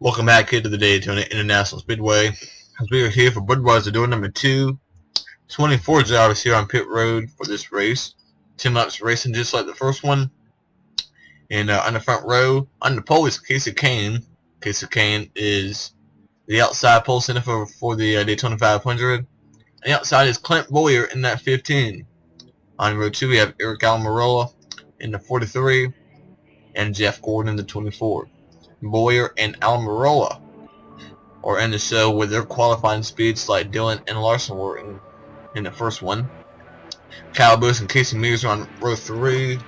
Welcome back here to the Daytona International Speedway, as we are here for Budweiser Duel number 2. 24 drivers here on pit road for this race. 10 laps racing just like the first one. And on the front row, on the pole is Casey Kane. Casey Kane is the outside pole center for the Daytona 500. And the outside is Clint Boyer in that 15. On row 2 we have Eric Almirola in the 43 and Jeff Gordon in the 24. Boyer and Almirola are in the show with their qualifying speeds like Dylan and Larson were in the first one. Kyle Busch and Casey Mears are on row 3.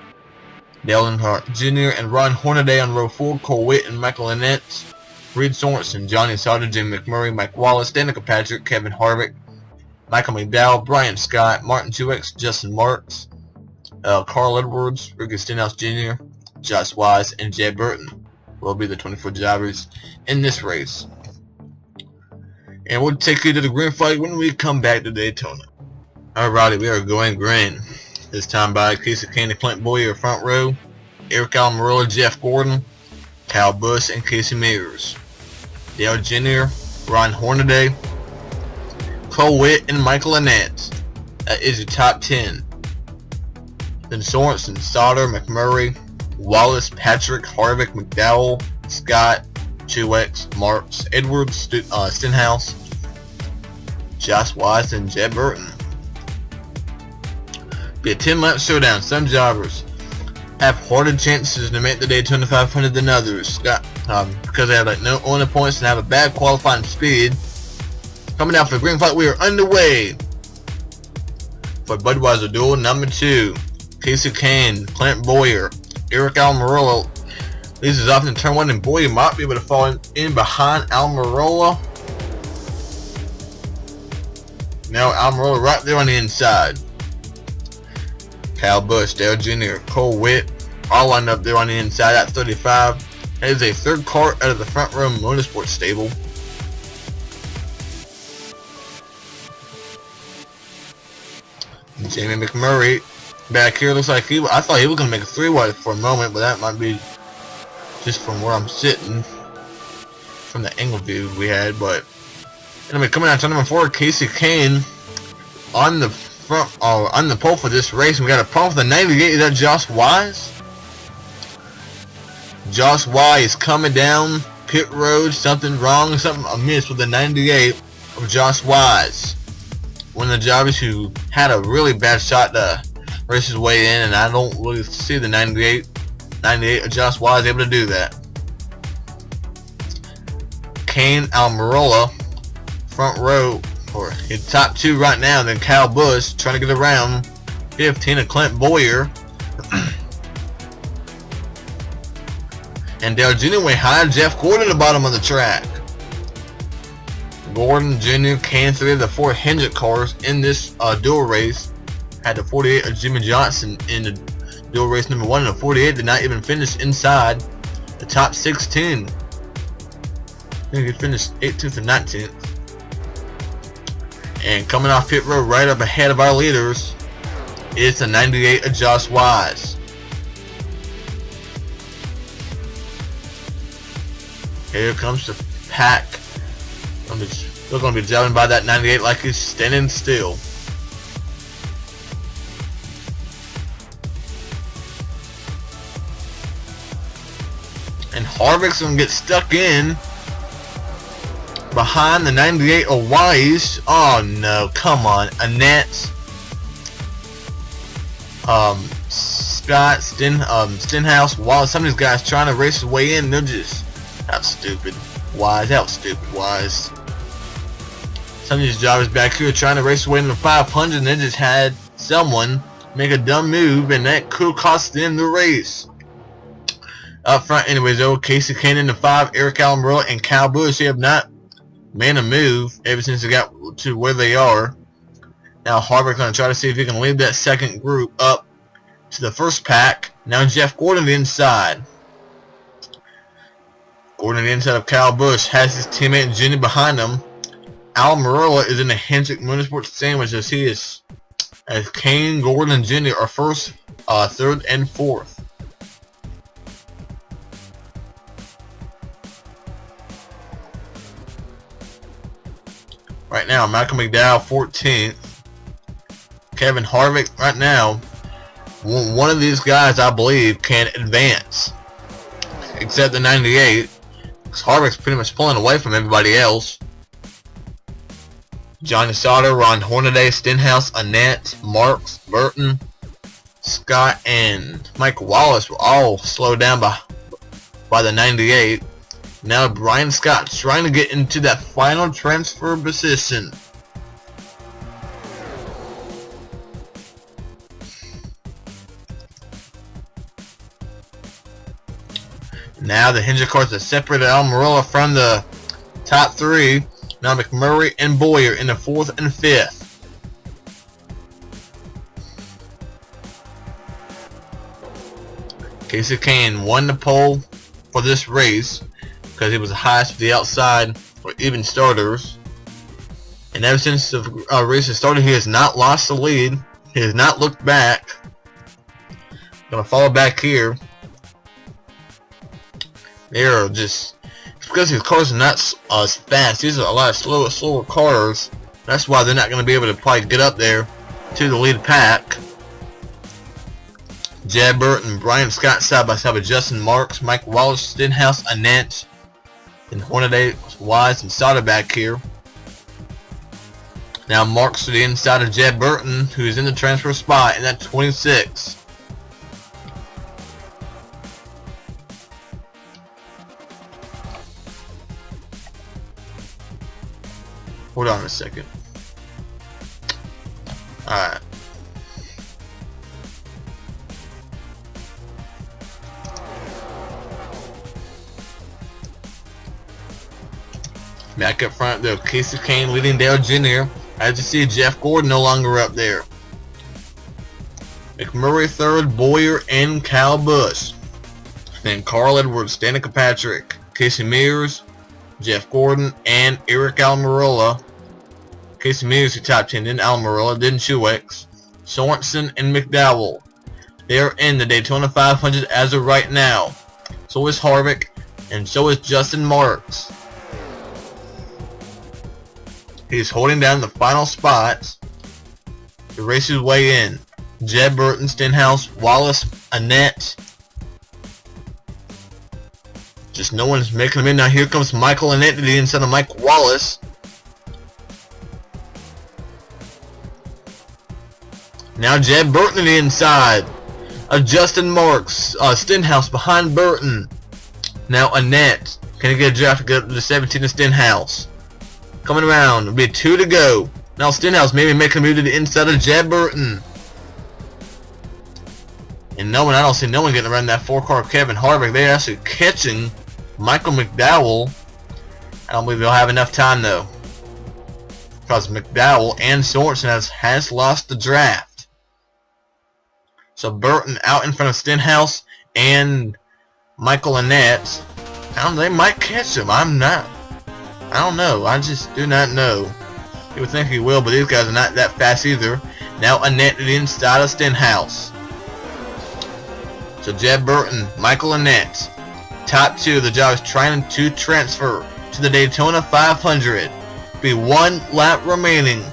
Dale Earnhardt Jr. and Ron Hornaday on row 4. Cole Witt and Michael Annett. Reed Sorensen, Johnny Sauter, Jim McMurray, Mike Wallace, Danica Patrick, Kevin Harvick, Michael McDowell, Brian Scott, Martin Truex, Justin Marks, Carl Edwards, Ricky Stenhouse Jr., Josh Wise, and Jed Burton will be the 24 drivers in this race. And we'll take you to the green flag when we come back to Daytona. Alrighty, we are going green. This time by Casey Kane and Clint Boyer front row, Eric Almirola, Jeff Gordon, Kyle Busch, and Casey Mears. Dale Jr., Ron Hornaday, Cole Witt, and Michael Annett. That is your top 10. Then Sorensen, Sauter, McMurray, Wallace, Patrick, Harvick, McDowell, Scott, Truex, Marks, Edwards, Stenhouse, Josh Wise, and Jed Burton. Be a 10-lap showdown. Some drivers have harder chances to make the Daytona 500 than others. Because they have no owner points and have a bad qualifying speed. Coming out for the green flag, we are underway for Budweiser Duel number 2. Casey Kane, Clint Boyer, Eric Almirola leads us off in turn 1, and Boyer might be able to fall in behind Almirola. Now Almirola right there on the inside. Kyle Busch, Dale Jr., Cole Witt all lined up there on the inside at 35. That is a third car out of the front row motorsport stable. Jamie McMurray back here looks like I thought he was going to make a 3-wide for a moment, but that might be just from where I'm sitting, from the angle view we had. But anyway, coming out to number 4, Casey Kane on the front, on the pole for this race. We got a problem with the 98. Is that Josh Wise? Josh Wise coming down pit road. Something wrong, something amiss with the 98 of Josh Wise. One of the drivers who had a really bad shot to race his way in, and I don't really see the 98 of Josh Wise able to do that. Kane, Almirola, front row, or his top 2 right now. Then Kyle Busch trying to get around 15 of Clint Boyer. And Dale Jr. way high. Jeff Gordon at the bottom of the track. Gordon, Jr., Kane, 3 of the 4 Hendrick cars in this dual race. Had the 48 of Jimmy Johnson in the dual race number 1, and the 48 did not even finish inside the top 16. I think he finished 18th and 19th. And coming off pit road right up ahead of our leaders is the 98 of Josh Wise. Here comes the pack. They're going to be driving by that 98 like he's standing still. And Harvick's going to get stuck in behind the 98 of Wise. Oh no, come on. Annett, Scott, Stenhouse, Wallace. Some of these guys trying to race his way in. They're just, that was stupid. Wise, that was stupid. Wise. Some of these drivers back here trying to race away in the 500, and they just had someone make a dumb move, and that could cost them the race. Up front, anyways, though, Casey Kane in the 5, Eric Almirola, and Kyle Busch, they have not made a move ever since they got to where they are. Now Harvick's going to try to see if he can lead that second group up to the first pack. Now Jeff Gordon the inside. Gordon the inside of Kyle Busch has his teammate Jimmy behind him. Almirola is in the Hendrick Motorsports sandwich as Kane, Gordon, and Jr. are first, third, and fourth. right now. Michael McDowell 14th. Kevin Harvick right now. One of these guys, I believe, can advance. Except the 98. Because Harvick's pretty much pulling away from everybody else. Johnny Sauter, Ron Hornaday, Stenhouse, Annette, Marks, Burton, Scott, and Mike Wallace were all slowed down by the 98. Now Brian Scott's trying to get into that final transfer position. Now the Hendrick cars have separated Almirola from the top three. Now McMurray and Boyer in the 4th and 5th. Casey Kane won the pole for this race because he was the highest for the outside for even starters. And ever since the race has started, he has not lost the lead. He has not looked back. Gonna follow back here. They're just, it's because these cars are not as fast. These are a lot of slower cars. That's why they're not going to be able to probably get up there to the lead pack. Jed Burton, Brian Scott side by side with Justin Marks, Mike Wallace, Stenhouse, Annette, and Hornaday, Wise, and Sauter back here. Now Marks to the inside of Jed Burton, who's in the transfer spot in that 26. Hold on a second. Alright. Back up front there, Casey Kane leading Dale Jr. As you see, Jeff Gordon no longer up there. McMurray third, Boyer and Kyle Busch. Then Carl Edwards, Danica Patrick, Casey Mears, Jeff Gordon, and Eric Almirola. Casey Mears, who top 10, then Almirola, then Truex, Sorensen, and McDowell. They're in the Daytona 500 as of right now. So is Harvick, and so is Justin Marks. He's holding down the final spots. The race is way in. Jed Burton, Stenhouse, Wallace, Annette. Just no one's making them in. Now here comes Michael Annette to the inside of Mike Wallace. Now Jed Burton to the inside of Justin Marks. Stenhouse behind Burton. Now Annette. Can he get a draft to go to the 17 of Stenhouse? Coming around. It'll be 2 to go. Now Stenhouse maybe making a move to the inside of Jed Burton. And I don't see no one getting around that 4-car of Kevin Harvick. They're actually catching Michael McDowell. I don't believe they'll have enough time though, because McDowell and Sorensen has lost the draft. So Burton out in front of Stenhouse and Michael Annette. They might catch him. I don't know. I just do not know. You would think he will, but these guys are not that fast either. Now Annette to the inside of Stenhouse. So Jed Burton, Michael Annette. Top 2 of the job is trying to transfer to the Daytona 500. Be 1 lap remaining.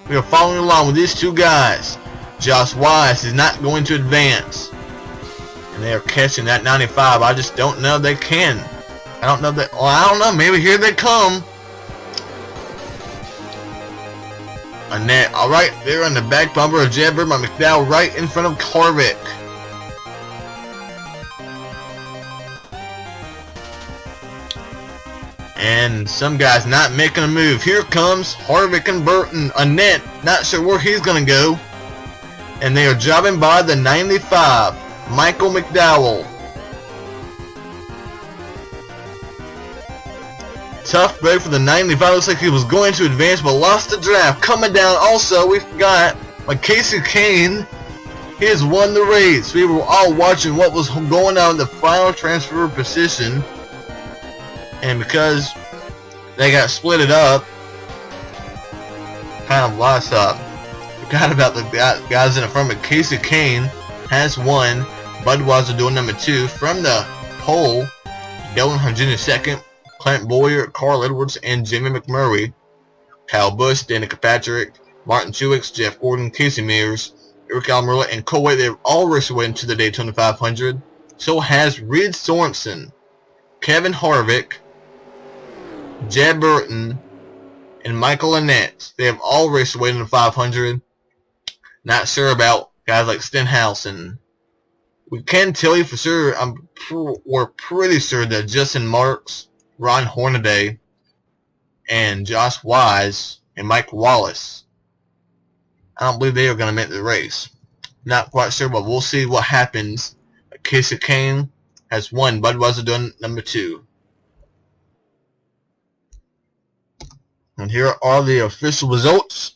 We are following along with these 2 guys. Josh Wise is not going to advance. And they are catching that 95. I just don't know if they can. I don't know that. Well, I don't know. Maybe here they come. Annette. Alright, they're on the back bumper of Jed Burton by McDowell right in front of Harvick. And some guys not making a move. Here comes Harvick and Burton. Annette, not sure where he's going to go. And they are driving by the 95. Michael McDowell. Tough break for the 95. Looks like he was going to advance but lost the draft. Coming down also, we forgot, like Casey Kane. He has won the race. We were all watching what was going on in the final transfer position. And because they got split it up, kind of lost up. Forgot about the guys in the front, but Casey Kane has won. Budweiser doing number 2 from the pole. Dale Jr. second. Clint Boyer, Carl Edwards, and Jimmy McMurray Kyle Busch, Danica Patrick, Martin Truex, Jeff Gordon, Casey Mears, Eric Almirola, and Cole White. They've all raced away into the Daytona 500. So has Reed Sorensen, Kevin Harvick, Jed Burton, and Michael Annett. They have all raced away in the 500. Not sure about guys like Stenhouse. We can tell you for sure, we're pretty sure that Justin Marks, Ron Hornaday, and Josh Wise, and Mike Wallace, I don't believe they are going to make the race. Not quite sure, but we'll see what happens. Casey Kane has won Budweiser Duel number 2. And here are the official results.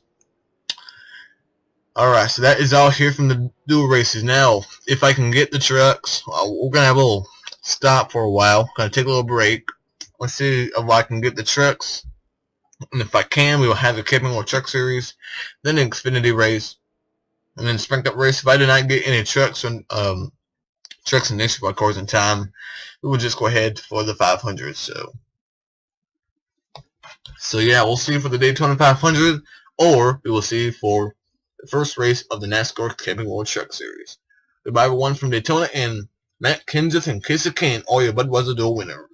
Alright, so that is all here from the dual races. Now, if I can get the trucks, we're going to have a little stop for a while. Going to take a little break. Let's see if I can get the trucks. And if I can, we will have the Camping World Truck Series, then the Xfinity race, and then Spring Cup race. If I do not get any trucks and nationwide cars in time, we will just go ahead for the 500. So yeah, we'll see for the Daytona 500, or we will see for the first race of the NASCAR Camping World Truck Series. Goodbye everyone from Daytona, and Matt Kenseth and Casey Kane, all your Budweiser Duel winners.